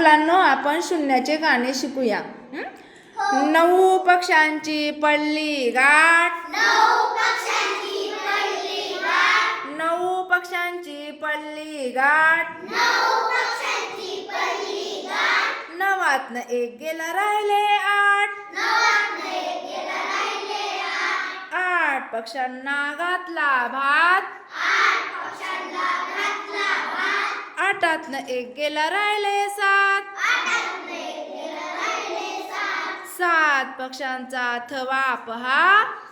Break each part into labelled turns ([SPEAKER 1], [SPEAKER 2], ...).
[SPEAKER 1] मुलांनो, आपण शून्याचे गाणे शिकूया. 9 पक्ष्यांची पडली गाठ,
[SPEAKER 2] 9 पक्ष्यांची पडली गाठ,
[SPEAKER 1] 9 पक्ष्यांची पडली गाठ,
[SPEAKER 2] 9 पक्ष्यांची पडली गाठ.
[SPEAKER 1] नवातनं एक गेला राहिले 8,
[SPEAKER 2] नवातनं एक गेला राहिले 8.
[SPEAKER 1] 8 पक्ष्यांना घातला भात,
[SPEAKER 2] 8 पक्ष्यांना घातला भात.
[SPEAKER 1] 8तनं एक गेला राहिले 7,
[SPEAKER 2] 8तनं एक गेला राहिले 7.
[SPEAKER 1] 7 पक्ष्यांचा थवा पहा,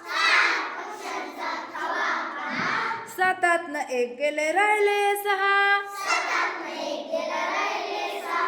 [SPEAKER 2] 7 पक्ष्यांचा थवा पहा.
[SPEAKER 1] 7तनं एक गेले राहिले 6,
[SPEAKER 2] 7तनं एक गेला राहिले 6.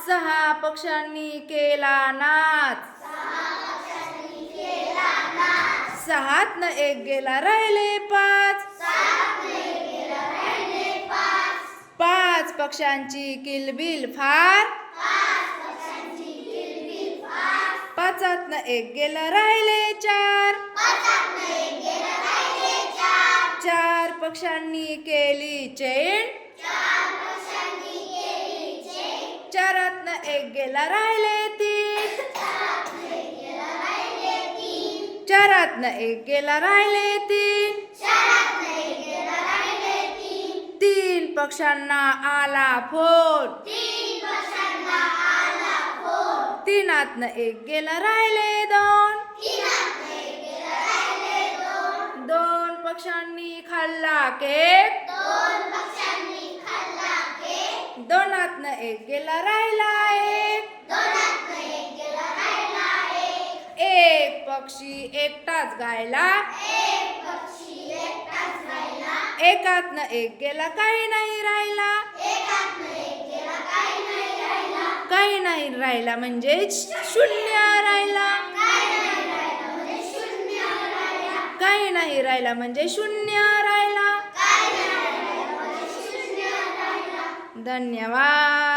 [SPEAKER 1] 6 पक्ष्यांनी केला नाच,
[SPEAKER 2] 6 पक्ष्यांनी केला नाच.
[SPEAKER 1] 6तनं एक गेला राहिले 5,
[SPEAKER 2] 7तनं एक गेला राहिले 5.
[SPEAKER 1] 5 पक्ष्यांची किलबिल फार,
[SPEAKER 2] 5 पक्ष्यांची किलबिल फार.
[SPEAKER 1] 5तनं एक गेला राहिले 4,
[SPEAKER 2] 5तनं एक गेला राहिले 4.
[SPEAKER 1] 4 पक्ष्यांनी केली चैन,
[SPEAKER 2] 4 पक्ष्यांनी केली चैन.
[SPEAKER 1] 4तनं एक गेला राहिले 3,
[SPEAKER 2] 4तनं एक गेला राहिले 3.
[SPEAKER 1] 4तनं एक गेला राहिले 3,
[SPEAKER 2] 4तनं एक गेला राहिले 3.
[SPEAKER 1] 3 पक्ष्यांना आला फोन,
[SPEAKER 2] 3 पक्ष्यांना आला फोन.
[SPEAKER 1] 3तनं एक गेला राहिले 2,
[SPEAKER 2] 3तनं एक गेला राहिले 2.
[SPEAKER 1] 2 पक्ष्यांनी खाल्ला केक,
[SPEAKER 2] 2 पक्ष्यांनी खाल्ला केक.
[SPEAKER 1] 2तनं एक गेला राहिला 1,
[SPEAKER 2] 2तनं एक गेला राहिला 1.
[SPEAKER 1] 1 पक्षी एकटाच गायला,
[SPEAKER 2] 1 पक्षी एकटाच राहिला.
[SPEAKER 1] 1तनं एक गेला काही नाही राहिला,
[SPEAKER 2] 1तनं एक गेला काही नाही राहिला.
[SPEAKER 1] काही नाही राहिला म्हणजे शून्य राहिला,
[SPEAKER 2] काही नाही राहिला म्हणजे शून्य राहिला.
[SPEAKER 1] काही नाही राहिला म्हणजे शून्य राहिला.
[SPEAKER 2] काही नाही राहिला म्हणजे शून्य राहिला.
[SPEAKER 1] धन्यवाद.